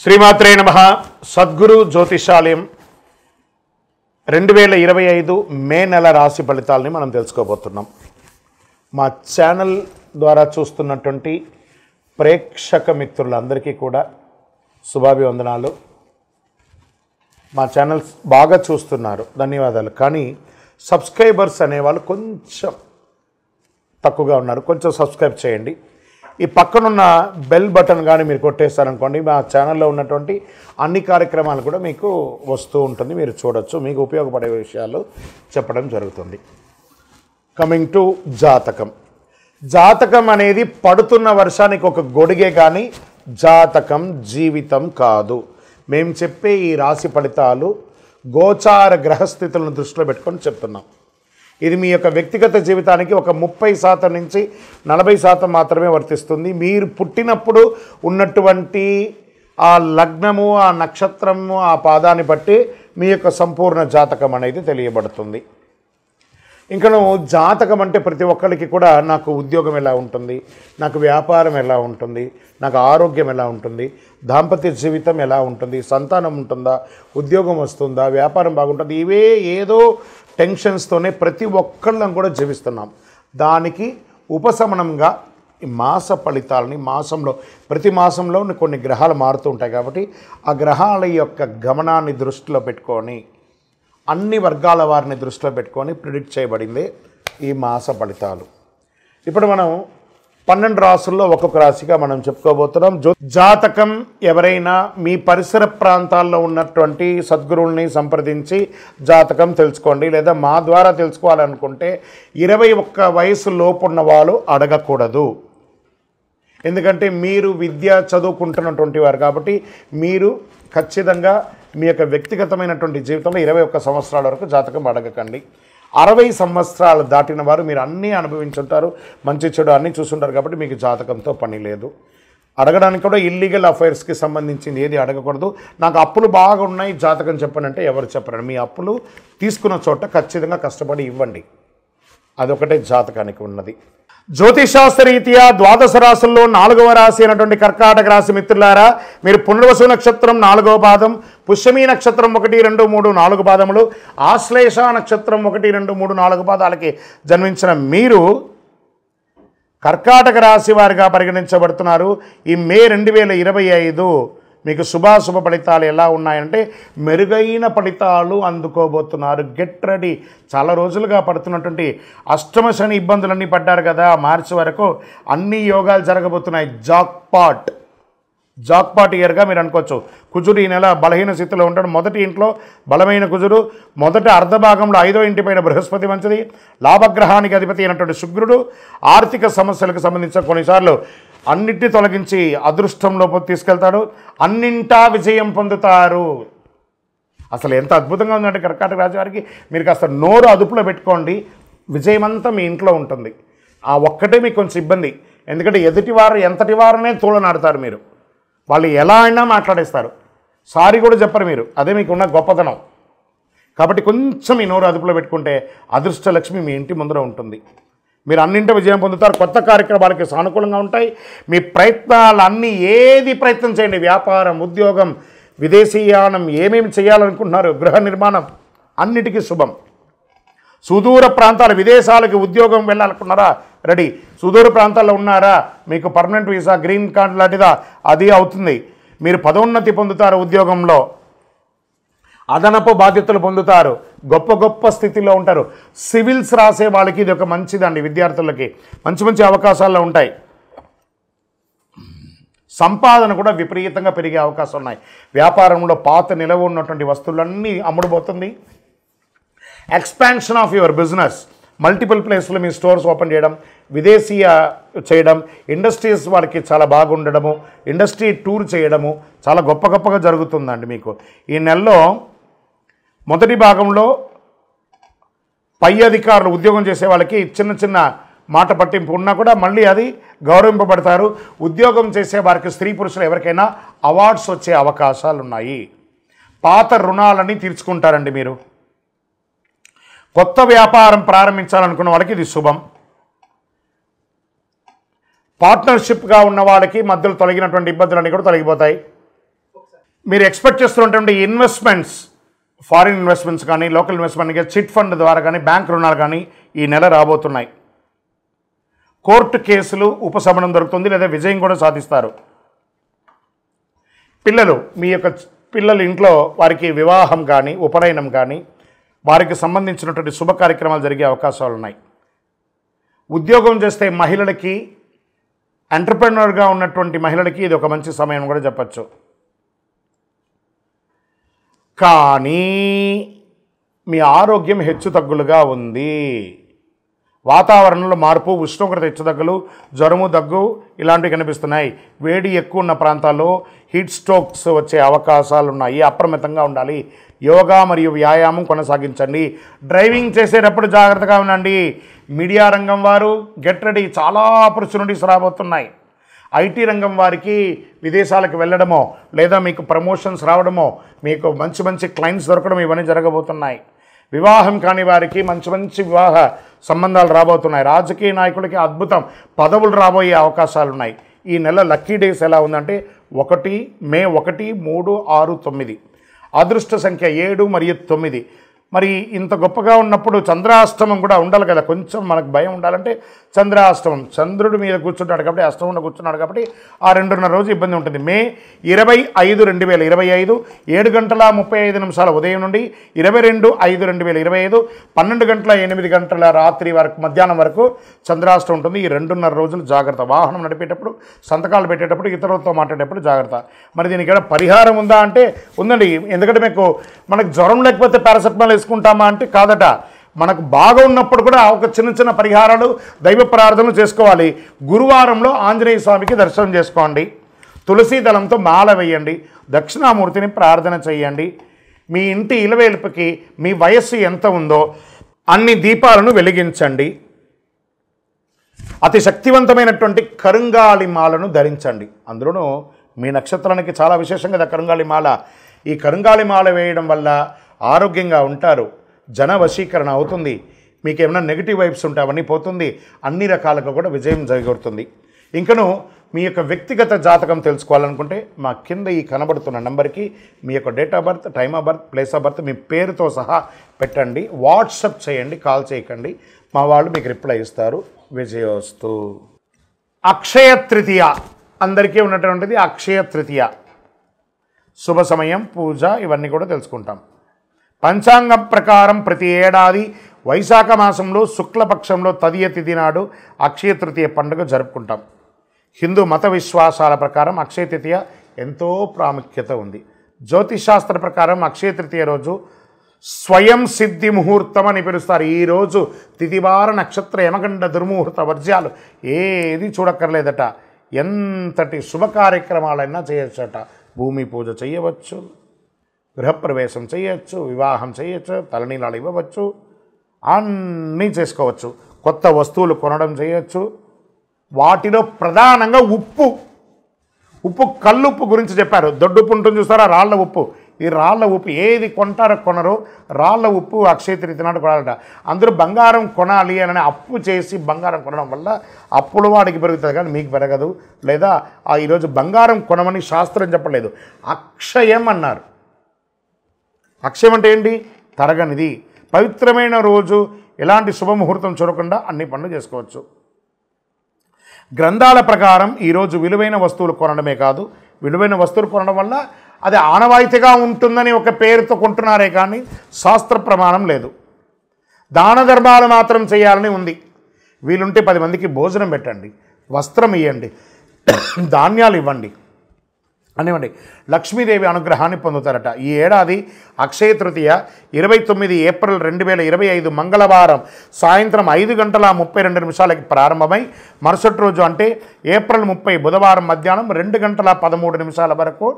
శ్రీమాత్రే నమః. సద్గురు జ్యోతిషాలయం 2025 మే నెల రాశి ఫలితాలని మనం తెలుసుకోబోతున్నాం. మా ఛానల్ ద్వారా చూస్తున్నటువంటి ప్రేక్షక మిత్రులందరికీ కూడా శుభాభివందనాలు. మా ఛానల్స్ బాగా చూస్తున్నారు, ధన్యవాదాలు. కానీ సబ్స్క్రైబర్స్ అనేవాళ్ళు కొంచెం తక్కువగా ఉన్నారు, కొంచెం సబ్స్క్రైబ్ చేయండి. ఈ పక్కనున్న బెల్ బటన్ కానీ మీరు కొట్టేస్తారనుకోండి, మా ఛానల్లో ఉన్నటువంటి అన్ని కార్యక్రమాలు కూడా మీకు వస్తూ ఉంటుంది, మీరు చూడొచ్చు. మీకు ఉపయోగపడే విషయాలు చెప్పడం జరుగుతుంది. కమింగ్ టు జాతకం. జాతకం అనేది పడుతున్న వర్షానికి ఒక గొడుగే, కానీ జాతకం జీవితం కాదు. మేము చెప్పే ఈ రాశి ఫలితాలు గోచార గ్రహస్థితులను దృష్టిలో పెట్టుకొని చెప్తున్నాం. ఇది మీ యొక్క వ్యక్తిగత జీవితానికి ఒక 30% నుంచి 40% మాత్రమే వర్తిస్తుంది. మీరు పుట్టినప్పుడు ఉన్నటువంటి ఆ లగ్నము, ఆ నక్షత్రము, ఆ పాదాన్ని బట్టి మీ యొక్క సంపూర్ణ జాతకం అనేది తెలియబడుతుంది. ఇంకా జాతకం అంటే ప్రతి ఒక్కరికి కూడా నాకు ఉద్యోగం ఎలా ఉంటుంది, నాకు వ్యాపారం ఎలా ఉంటుంది, నాకు ఆరోగ్యం ఎలా ఉంటుంది, దాంపత్య జీవితం ఎలా ఉంటుంది, సంతానం ఉంటుందా, ఉద్యోగం వస్తుందా, వ్యాపారం బాగుంటుంది, ఇవే ఏదో టెన్షన్స్తోనే ప్రతి ఒక్కళ్ళం కూడా జీవిస్తున్నాం. దానికి ఉపశమనంగా ఈ మాస ఫలితాలని ప్రతి మాసంలో కొన్ని గ్రహాలు మారుతూ ఉంటాయి. కాబట్టి ఆ గ్రహాల యొక్క గమనాన్ని దృష్టిలో పెట్టుకొని, అన్ని వర్గాల వారిని దృష్టిలో పెట్టుకొని ప్రిడిక్ట్ చేయబడింది ఈ మాస ఫలితాలు. ఇప్పుడు మనం 12 రాసుల్లో ఒక్కొక్క రాశిగా మనం చెప్పుకోబోతున్నాం. జాతకం ఎవరైనా మీ పరిసర ప్రాంతాల్లో ఉన్నటువంటి సద్గురువుల్ని సంప్రదించి జాతకం తెలుసుకోండి. లేదా మా ద్వారా తెలుసుకోవాలనుకుంటే 21 వయసు లోపున్న వాళ్ళు అడగకూడదు. ఎందుకంటే మీరు విద్య చదువుకుంటున్నటువంటి వారు కాబట్టి మీరు ఖచ్చితంగా మీ యొక్క వ్యక్తిగతమైనటువంటి జీవితంలో 21 సంవత్సరాల వరకు జాతకం అడగకండి. 60 సంవత్సరాలు దాటిన వారు మీరు అన్నీ అనుభవించుంటారు, మంచి చెడు అన్నీ చూసుంటారు కాబట్టి మీకు జాతకంతో పని లేదు. అడగడానికి కూడా ఇల్లీగల్ అఫైర్స్కి సంబంధించింది ఏది అడగకూడదు. నాకు అప్పులు బాగా ఉన్నాయి, జాతకం చెప్పనంటే ఎవరు చెప్పరండి. మీ అప్పులు తీసుకున్న చోట ఖచ్చితంగా కష్టపడి ఇవ్వండి, అదొకటే జాతకానికి ఉన్నది. జ్యోతిషాస్త్రరీత్యా 12 రాశుల్లో 4వ రాశి అయినటువంటి కర్కాటక రాశి మిత్రులారా, మీరు పునర్వసు నక్షత్రం 4వ పాదం, పుష్యమీ నక్షత్రం 1, 2, 3, 4 పాదములు, ఆశ్లేష నక్షత్రం 1, 2, 3, 4 పాదాలకి జన్మించిన మీరు కర్కాటక రాశి వారిగా పరిగణించబడుతున్నారు. ఈ మే 2025 మీకు శుభాశుభ ఫలితాలు ఎలా ఉన్నాయంటే మెరుగైన ఫలితాలు అందుకోబోతున్నారు. Get ready. చాలా రోజులుగా పడుతున్నటువంటి అష్టమ శని ఇబ్బందులన్నీ పడ్డారు కదా, మార్చి వరకు అన్ని యోగాలు జరగబోతున్నాయి. జాక్పాట్ ఇయర్గా మీరు అనుకోవచ్చు. కుజుడు ఈ నెల బలహీన స్థితిలో ఉంటాడు. మొదటి ఇంట్లో బలమైన కుజుడు, మొదటి అర్ధభాగంలో 5వ ఇంటిపైన బృహస్పతి మంచిది, లాభగ్రహానికి అధిపతి అయినటువంటి శుక్రుడు ఆర్థిక సమస్యలకు సంబంధించిన కొన్నిసార్లు అన్నిటిని తొలగించి అదృష్టంలోకి తీసుకెళ్తాడు. అన్నింటా విజయం పొందుతారు. అసలు ఎంత అద్భుతంగా ఉందంటే కర్కాటక రాశి వారికి, మీరు కాస్త నోరు అదుపులో పెట్టుకోండి, విజయమంతా మీ ఇంట్లో ఉంటుంది. ఆ ఒక్కటే మీకు కొంచెం ఇబ్బంది, ఎందుకంటే ఎదుటివారు ఎంతటి వారనే తోలనాడతారు. మీరు వాళ్ళు ఎలా అయినా మాట్లాడేస్తారు, సారీ కూడా చెప్పరు మీరు. అదే మీకున్న గొప్పతనం. కాబట్టి కొంచెం ఈ నోరు అదుపులో పెట్టుకుంటే అదృష్ట లక్ష్మి మీ ఇంటి ముందర ఉంటుంది. మీరు అన్నింటి విజయం పొందుతారు. కొత్త కార్యక్రమాలకి సానుకూలంగా ఉంటాయి. మీ ప్రయత్నాలు అన్నీ ఏది ప్రయత్నం చేయండి, వ్యాపారం, ఉద్యోగం, విదేశీయానం, ఏమేమి చేయాలనుకుంటున్నారు, గృహ నిర్మాణం, అన్నిటికీ శుభం. సుదూర ప్రాంతాలు, విదేశాలకు ఉద్యోగం వెళ్ళాలనుకున్నారా, రెడీ. సుదూర ప్రాంతాల్లో ఉన్నారా, మీకు పర్మనెంట్ వీసా, గ్రీన్ కార్డ్ లాంటిదా, అది అవుతుంది. మీరు పదోన్నతి పొందుతారు, ఉద్యోగంలో అదనపు బాధ్యతలు పొందుతారు, గొప్ప స్థితిలో ఉంటారు. సివిల్స్ రాసే వాళ్ళకి ఇది ఒక మంచిదండి. విద్యార్థులకి మంచి అవకాశాల్లో ఉంటాయి. సంపాదన కూడా విపరీతంగా పెరిగే అవకాశాలు ఉన్నాయి. వ్యాపారంలో పాత నిలవ ఉన్నటువంటి వస్తువులన్నీ అమ్ముడుపోతుంది. Expansion of your business, multiple ప్లేస్లో మీ స్టోర్స్ ఓపెన్ చేయడం, విదేశీయ చేయడం, ఇండస్ట్రీస్ వాళ్ళకి చాలా బాగుండడము, ఇండస్ట్రీ టూర్ చేయడము చాలా గొప్పగా జరుగుతుందండి. మీకు ఈ నెలలో మొదటి భాగంలో పై అధికారులు, ఉద్యోగం చేసే వాళ్ళకి చిన్న మాట పట్టింపు ఉన్నా కూడా మళ్ళీ అది గౌరవింపబడతారు. ఉద్యోగం చేసే వారికి, స్త్రీ పురుషులు ఎవరికైనా అవార్డ్స్ వచ్చే అవకాశాలు ఉన్నాయి. పాత రుణాలని తీర్చుకుంటారండి మీరు. కొత్త వ్యాపారం ప్రారంభించాలనుకున్న వాళ్ళకి ఇది శుభం. పార్ట్నర్షిప్గా ఉన్న వాళ్ళకి మధ్యలో తొలగినటువంటి ఇబ్బందులన్నీ కూడా తొలగిపోతాయి. మీరు ఎక్స్పెక్ట్ చేస్తున్నటువంటి ఇన్వెస్ట్మెంట్స్, ఫారిన్ ఇన్వెస్ట్మెంట్స్ కానీ, లోకల్ ఇన్వెస్ట్మెంట్ కానీ, చిట్ ఫండ్ ద్వారా కానీ, బ్యాంక్ రుణాలు కానీ ఈ నెల రాబోతున్నాయి. కోర్టు కేసులు ఉపశమనం దొరుకుతుంది, లేదా విజయం కూడా సాధిస్తారు. పిల్లలు, మీ యొక్క పిల్లలు ఇంట్లో వారికి వివాహం కానీ, ఉపనయనం కానీ, వారికి సంబంధించినటువంటి శుభ కార్యక్రమాలు జరిగే అవకాశాలు ఉన్నాయి. ఉద్యోగం చేస్తే మహిళలకి, ఎంటర్‌ప్రెన్యూర్‌గా ఉన్నటువంటి మహిళలకి ఇది ఒక మంచి సమయం కూడా చెప్పచ్చు. కానీ మీ ఆరోగ్యం హెచ్చుతగ్గులుగా ఉంది. వాతావరణంలో మార్పు, ఉష్ణోగ్రత హెచ్చుతగ్గులు, జ్వరము, దగ్గు ఇలాంటివి కనిపిస్తున్నాయి. వేడి ఎక్కువ ఉన్న ప్రాంతాల్లో హీట్ స్ట్రోక్స్ వచ్చే అవకాశాలు ఉన్నాయి. అప్రమత్తంగా ఉండాలి. యోగా మరియు వ్యాయామం కొనసాగించండి. డ్రైవింగ్ చేసేటప్పుడు జాగ్రత్తగా ఉండండి. మీడియా రంగం వారు గెట్ రెడీ, చాలా ఆపర్చునిటీస్ రాబోతున్నాయి. ఐటీ రంగం వారికి విదేశాలకు వెళ్ళడమో, లేదా మీకు ప్రమోషన్స్ రావడమో, మీకు మంచి మంచి క్లయింట్స్ దొరకడం, ఇవన్నీ జరగబోతున్నాయి. వివాహం కాని వారికి మంచి మంచి వివాహ సంబంధాలు రాబోతున్నాయి. రాజకీయ నాయకులకి అద్భుతం పదవులు రాబోయే అవకాశాలు ఉన్నాయి. ఈ నెల లక్కీ డేస్ ఎలా ఉందంటే 1 మే 1, 3, 6, 9. అదృష్ట సంఖ్య 7 మరియు 9. మరి ఇంత గొప్పగా ఉన్నప్పుడు చంద్రాష్టమం కూడా ఉండాలి కదా. కొంచెం మనకు భయం ఉండాలంటే చంద్రాష్టమం, చంద్రుడి మీద కూర్చుంటాడు కాబట్టి, అష్టమంలో కూర్చున్నాడు కాబట్టి ఆ 2.5 రోజు ఇబ్బంది ఉంటుంది. మే 25, 2025 7:35 ఉదయం నుండి 22/5/2025 12:08 రాత్రి వరకు, మధ్యాహ్నం వరకు చంద్రాష్టమం ఉంటుంది. ఈ 2.5 రోజులు జాగ్రత్త. వాహనం నడిపేటప్పుడు, సంతకాలు పెట్టేటప్పుడు, ఇతరులతో మాట్లాడేటప్పుడు జాగ్రత్త. మరి దీనికి ఏమైనా పరిహారం ఉందా అంటే ఉందండి. ఎందుకంటే మనకు జ్వరం లేకపోతే పారాసెటమాల్ వేసుకుంటామా అంటే కాదట. మనకు బాగా ఉన్నప్పుడు కూడా ఒక చిన్న చిన్న పరిహారాలు, దైవ ప్రార్థనలు చేసుకోవాలి. గురువారంలో ఆంజనేయ స్వామికి దర్శనం చేసుకోండి. తులసి దళంతో మాల వేయండి. దక్షిణామూర్తిని ప్రార్థన చేయండి. మీ ఇంటి ఇలవేల్పుకి మీ వయస్సు ఎంత ఉందో అన్ని దీపాలను వెలిగించండి. అతి శక్తివంతమైనటువంటి కరుంగాలి మాలను ధరించండి. అందులోనూ మీ నక్షత్రానికి చాలా విశేషంగా కదా కరుంగాలి మాల. ఈ కరుంగాలి మాల వేయడం వల్ల ఆరోగ్యంగా ఉంటారు. జన వశీకరణ అవుతుంది. మీకు ఏమైనా నెగిటివ్ వైబ్స్ ఉంటే అవన్నీ పోతుంది. అన్ని రకాలుగా కూడా విజయం జరుగుతుంది. ఇంకను మీ యొక్క వ్యక్తిగత జాతకం తెలుసుకోవాలనుకుంటే మా కింద ఈ కనబడుతున్న నెంబర్కి మీ యొక్క date of birth, time of birth, place of birth, మీ పేరుతో సహా పెట్టండి. వాట్సప్ చేయండి, కాల్ చేయకండి. మా వాళ్ళు మీకు రిప్లై ఇస్తారు. విజయోస్తు. అక్షయ తృతీయ అందరికీ ఉన్నటువంటిది. అక్షయ తృతీయ శుభ సమయం, పూజ ఇవన్నీ కూడా తెలుసుకుంటాం. పంచాంగం ప్రకారం ప్రతి ఏడాది వైశాఖ మాసంలో శుక్లపక్షంలో తదియ తిథి నాడు అక్షయ తృతీయ పండుగ జరుపుకుంటాం. హిందూ మత విశ్వాసాల ప్రకారం అక్షయ తృతీయ ఎంతో ప్రాముఖ్యత ఉంది. జ్యోతిషాస్త్ర ప్రకారం అక్షయ తృతీయ రోజు స్వయం సిద్ధి ముహూర్తం అని పిలుస్తారు. ఈరోజు తిథివార నక్షత్ర యమగండ దుర్ముహూర్త వర్జ్యాలు ఏది చూడక్కర్లేదట. ఎంతటి శుభ కార్యక్రమాలైనా చేయొచ్చట. భూమి పూజ చేయవచ్చు, గృహప్రవేశం చేయొచ్చు, వివాహం చేయొచ్చు, తలనీలాలు ఇవ్వవచ్చు, అన్నీ చేసుకోవచ్చు. కొత్త వస్తువులు కొనడం చేయొచ్చు. వాటిలో ప్రధానంగా ఉప్పు, కల్లుప్పు గురించి చెప్పారు. దొడ్డుప్పు ఉంటుంది చూస్తారా, రాళ్ల ఉప్పు. ఈ రాళ్ల ఉప్పు ఏది కొంటారో కొనరో రాళ్ల ఉప్పు అక్షయ తృతీయ నాడు కొనాలట. అందరూ బంగారం కొనాలి అని అప్పు చేసి బంగారం కొనడం వల్ల అప్పుల వాడికి పెరుగుతుంది కానీ మీకు పెరగదు. లేదా ఈరోజు బంగారం కొనమని శాస్త్రం చెప్పలేదు, అక్షయం అన్నారు. అక్షయం అంటే ఏంటి? తరగనిది. పవిత్రమైన రోజు, ఎలాంటి శుభముహూర్తం చూడకుండా అన్ని పనులు చేసుకోవచ్చు. గ్రంథాల ప్రకారం ఈరోజు విలువైన వస్తువులు కొనడమే కాదు, విలువైన వస్తువులు కొనడం వల్ల అది ఆనవాయితీగా ఉంటుందని ఒక పేరుతో కొంటున్నారే కానీ శాస్త్ర ప్రమాణం లేదు. దాన ధర్మాలు మాత్రం చేయాలని ఉంది. వీలుంటే 10 మందికి భోజనం పెట్టండి, వస్త్రం ఇవ్వండి, ధాన్యాలు ఇవ్వండి అనివ్వండి. లక్ష్మీదేవి అనుగ్రహాన్ని పొందుతారట. ఈ ఏడాది అక్షయ తృతీయ 29 ఏప్రిల్ 2025 మంగళవారం సాయంత్రం 5:32 ప్రారంభమై మరుసటి రోజు అంటే ఏప్రిల్ 30 బుధవారం మధ్యాహ్నం 2:13 వరకు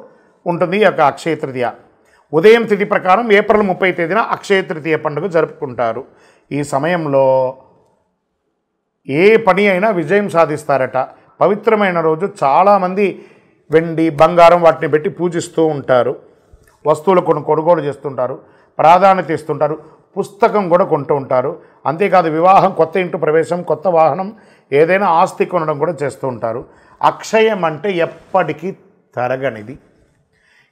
ఉంటుంది ఈ యొక్క అక్షయ తృతీయ. ఉదయం తిథి ప్రకారం ఏప్రిల్ 30 తేదీన అక్షయ తృతీయ పండుగ జరుపుకుంటారు. ఈ సమయంలో ఏ పని అయినా విజయం సాధిస్తారట. పవిత్రమైన రోజు. చాలామంది వెండి, బంగారం వాటిని పెట్టి పూజిస్తూ ఉంటారు. వస్తువులు కొనుగోలు చేస్తుంటారు, ప్రాధాన్యత ఇస్తుంటారు, పుస్తకం కూడా కొంటూ ఉంటారు. అంతేకాదు వివాహం, కొత్త ఇంటి ప్రవేశం, కొత్త వాహనం, ఏదైనా ఆస్తి కొనడం కూడా చేస్తూ ఉంటారు. అక్షయం అంటే ఎప్పటికీ తరగనిది.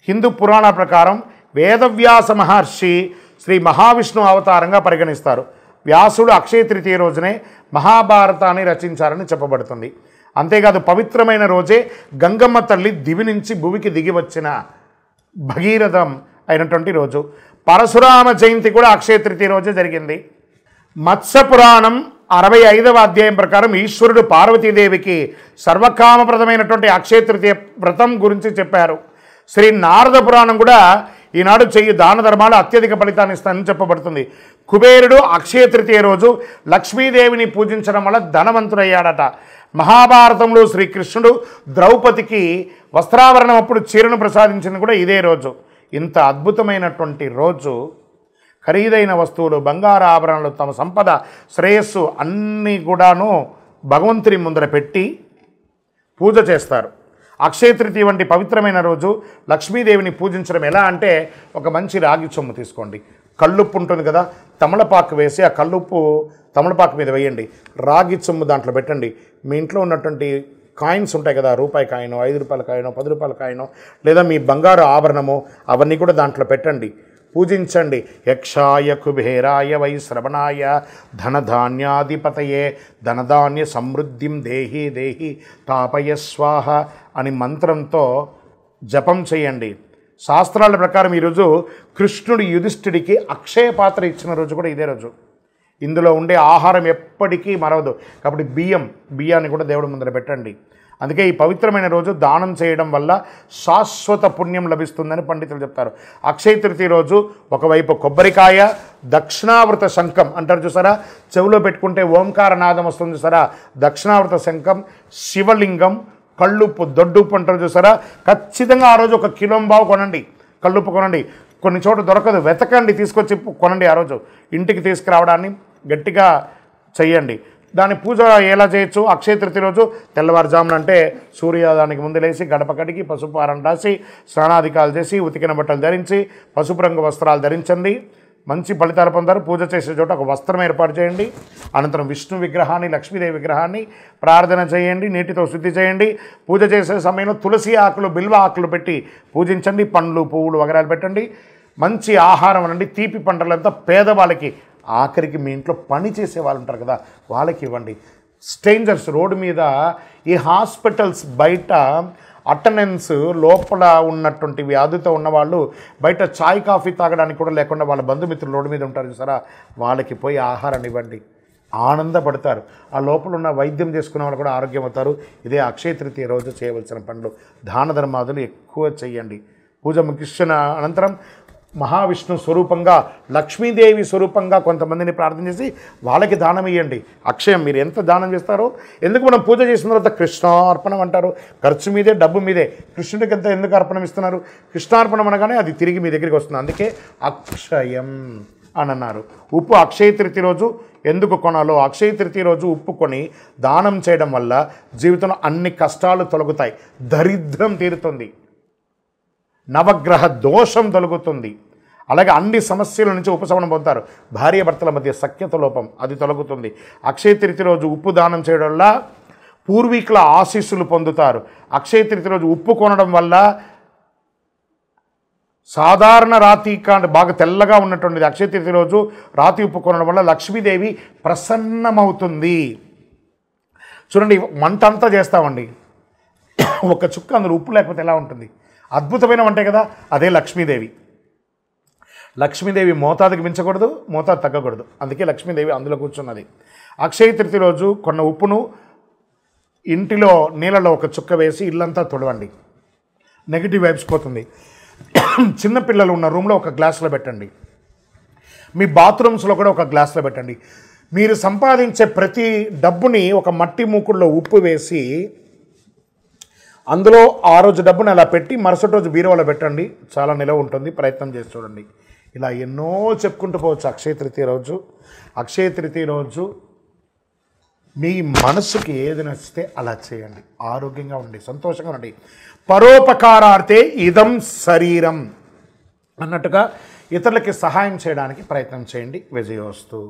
హిందూ పురాణ ప్రకారం వేదవ్యాస మహర్షి శ్రీ మహావిష్ణువు అవతారంగా పరిగణిస్తారు. వ్యాసుడు అక్షయ తృతీయ రోజునే మహాభారతాన్ని రచించారని చెప్పబడుతుంది. అంతేకాదు పవిత్రమైన రోజే గంగమ్మ తల్లి దివి నుంచి భూమికి దిగి వచ్చిన భగీరథం అయినటువంటి రోజు. పరశురామ జయంతి కూడా అక్షయ తృతీయ రోజే జరిగింది. మత్స్య పురాణం 65వ అధ్యాయం ప్రకారం ఈశ్వరుడు పార్వతీదేవికి సర్వకామప్రదమైనటువంటి అక్షయ తృతీయ వ్రతం గురించి చెప్పారు. శ్రీ నారద పురాణం కూడా ఈనాడు చెయ్యి దాన ధర్మాలు అత్యధిక ఫలితాన్ని ఇస్తానని చెప్పబడుతుంది. కుబేరుడు అక్షయ తృతీయ రోజు లక్ష్మీదేవిని పూజించడం వల్ల ధనవంతుడయ్యాడట. మహాభారతంలో శ్రీకృష్ణుడు ద్రౌపదికి వస్త్రాభరణం అప్పుడు చీరను ప్రసాదించింది కూడా ఇదే రోజు. ఇంత అద్భుతమైనటువంటి రోజు ఖరీదైన వస్తువులు, బంగారు ఆభరణాలు, తమ సంపద, శ్రేయస్సు అన్నీ కూడాను భగవంతుని ముందర పెట్టి పూజ చేస్తారు. అక్షయ తృతీయ వంటి పవిత్రమైన రోజు లక్ష్మీదేవిని పూజించడం ఎలా అంటే, ఒక మంచి రాగి చెంబు తీసుకోండి, కల్లుప్పు ఉంటుంది కదా, తమలపాకు వేసి ఆ కల్లుప్పు తమలపాకు మీద వేయండి, రాగి చెంబు దాంట్లో పెట్టండి. మీ ఇంట్లో ఉన్నటువంటి కాయిన్స్ ఉంటాయి కదా, రూపాయి కాయినో, 5 రూపాయల కాయినో, 10 రూపాయల కాయినో, లేదా మీ బంగారు ఆభరణము, అవన్నీ కూడా దాంట్లో పెట్టండి, పూజించండి. యక్షాయ కుబేరాయ వై శ్రవణాయ ధనధాన్యాధిపతయే ధనధాన్య సమృద్ధిం దేహి దేహి తాపయ స్వాహ అని మంత్రంతో జపం చేయండి. శాస్త్రాల ప్రకారం ఈరోజు కృష్ణుడు యుధిష్ఠిడికి అక్షయ పాత్ర ఇచ్చిన రోజు కూడా ఇదే రోజు. ఇందులో ఉండే ఆహారం ఎప్పటికీ మరవదు కాబట్టి బియ్యాన్ని కూడా దేవుడి ముందర పెట్టండి. అందుకే ఈ పవిత్రమైన రోజు దానం చేయడం వల్ల శాశ్వత పుణ్యం లభిస్తుందని పండితులు చెప్తారు. అక్షయ తృతీయ రోజు ఒకవైపు కొబ్బరికాయ, దక్షిణావృత శంఖం అంటారు చూసారా, చెవిలో పెట్టుకుంటే ఓంకార నాదం వస్తుంది చూసారా, దక్షిణావృత శంఖం, శివలింగం, కళ్ళుప్పు, దొడ్డుప్పు అంటారు చూసారా, ఖచ్చితంగా ఆ రోజు 1 కిలో కొనండి, కళ్ళుప్పు కొనండి. కొన్ని చోట్ల దొరకదు, వెతకండి, తీసుకొచ్చి కొనండి. ఆ రోజు ఇంటికి తీసుకురావడాన్ని గట్టిగా చెయ్యండి. దాని పూజ ఎలా చేయొచ్చు? అక్షయ తృతీయ రోజు తెల్లవారుజామున అంటే సూర్యోదయానికి ముందు లేచి గడప కడిగి పసుపు ఆరం రాసి స్నానాధికాలు చేసి ఉతికిన బట్టలు ధరించి పసుపు రంగు వస్త్రాలు ధరించండి. మంచి ఫలితాలు పొందారు. పూజ చేసే చోట ఒక వస్త్రం ఏర్పాటు చేయండి. అనంతరం విష్ణు విగ్రహాన్ని, లక్ష్మీదేవి విగ్రహాన్ని ప్రార్థన చేయండి, నీటితో శుద్ధి చేయండి. పూజ చేసే సమయంలో తులసి ఆకులు, బిల్వ ఆకులు పెట్టి పూజించండి. పండ్లు, పువ్వులు వగరాలు పెట్టండి. మంచి ఆహారం అనండి. తీపి పంటలంతా పేదవాళ్ళకి, ఆఖరికి మీ ఇంట్లో పని చేసే వాళ్ళు ఉంటారు కదా, వాళ్ళకి ఇవ్వండి. స్ట్రేంజర్స్, రోడ్డు మీద, ఈ హాస్పిటల్స్ బయట అటెండెన్స్ లోపల ఉన్నటువంటి వ్యాధితో ఉన్నవాళ్ళు బయట చాయ్ కాఫీ తాగడానికి కూడా లేకుండా వాళ్ళ బంధుమిత్రులు రోడ్డు మీద ఉంటారు చూసారా, వాళ్ళకి పోయి ఆహారాన్ని ఇవ్వండి, ఆనందపడతారు. ఆ లోపల ఉన్న వైద్యం చేసుకునే వాళ్ళు కూడా ఆరోగ్యం అవుతారు. ఇదే అక్షయ తృతీయ రోజు చేయవలసిన పనులు. దాన ధర్మాదులు ఎక్కువ చేయండి. పూజ ముగిసిన అనంతరం మహావిష్ణు స్వరూపంగా, లక్ష్మీదేవి స్వరూపంగా కొంతమందిని ప్రార్థన చేసి వాళ్ళకి దానం ఇవ్వండి. అక్షయం మీరు ఎంత దానం చేస్తారో, ఎందుకు మనం పూజ చేసిన తర్వాత కృష్ణార్పణం అంటారు. ఖర్చు మీదే, డబ్బు మీదే. కృష్ణుడికి ఎంత ఎందుకు అర్పణం ఇస్తున్నారు? కృష్ణార్పణం అనగానే అది తిరిగి మీ దగ్గరికి వస్తుంది. అందుకే అక్షయం అని అన్నారు. ఉప్పు అక్షయ తృతీయ రోజు ఎందుకు కొనాలో, అక్షయ తృతీయ రోజు ఉప్పు కొని దానం చేయడం వల్ల జీవితంలో అన్ని కష్టాలు తొలగుతాయి, దరిద్రం తీరుతుంది, నవగ్రహ దోషం తొలగుతుంది, అలాగే అన్ని సమస్యల నుంచి ఉపశమనం పొందుతారు. భార్యాభర్తల మధ్య సఖ్యత లోపం అది తొలగుతుంది. అక్షయ తృతీయ రోజు ఉప్పు దానం చేయడం వల్ల పూర్వీకుల ఆశీస్సులు పొందుతారు. అక్షయ తృతీయ రోజు ఉప్పు కొనడం వల్ల సాధారణ రాతి కాండ బాగా తెల్లగా ఉన్నటువంటిది అక్షయ తృతీయ రోజు రాతి ఉప్పు కొనడం వల్ల లక్ష్మీదేవి ప్రసన్నమవుతుంది. చూడండి, వంట అంతా చేస్తామండి, ఒక చుక్క అందులో ఉప్పు లేకపోతే ఎలా ఉంటుంది? అద్భుతమైన వంటే కదా, అదే లక్ష్మీదేవి. లక్ష్మీదేవి మోతాదుకి మించకూడదు, మోతాదు తగ్గకూడదు. అందుకే లక్ష్మీదేవి అందులో కూర్చున్నది. అక్షయ తృతీయ రోజు కొన్న ఉప్పును ఇంటిలో నీళ్ళలో ఒక చుక్క వేసి ఇల్లంతా తుడవండి, నెగిటివ్ వైబ్స్ పోతుంది. చిన్నపిల్లలు ఉన్న రూమ్లో ఒక గ్లాసులో పెట్టండి. మీ బాత్రూమ్స్లో కూడా ఒక గ్లాసులో పెట్టండి. మీరు సంపాదించే ప్రతి డబ్బుని ఒక మట్టి మూకుడులో ఉప్పు వేసి అందులో ఆ రోజు డబ్బుని అలా పెట్టి మరుసటి రోజు బీరువాలో పెట్టండి. చాలా నిలవ ఉంటుంది. ప్రయత్నం చేసి చూడండి. ఇలా ఎన్నో చెప్పుకుంటూ పోవచ్చు. అక్షయ తృతీయ రోజు, అక్షయ తృతీయ రోజు మీ మనసుకి ఏది నచ్చితే అలా చేయండి. ఆరోగ్యంగా ఉండి సంతోషంగా ఉండి. పరోపకారార్థే ఇదం శరీరం అన్నట్టుగా ఇతరులకి సహాయం చేయడానికి ప్రయత్నం చేయండి. విజయోస్తు.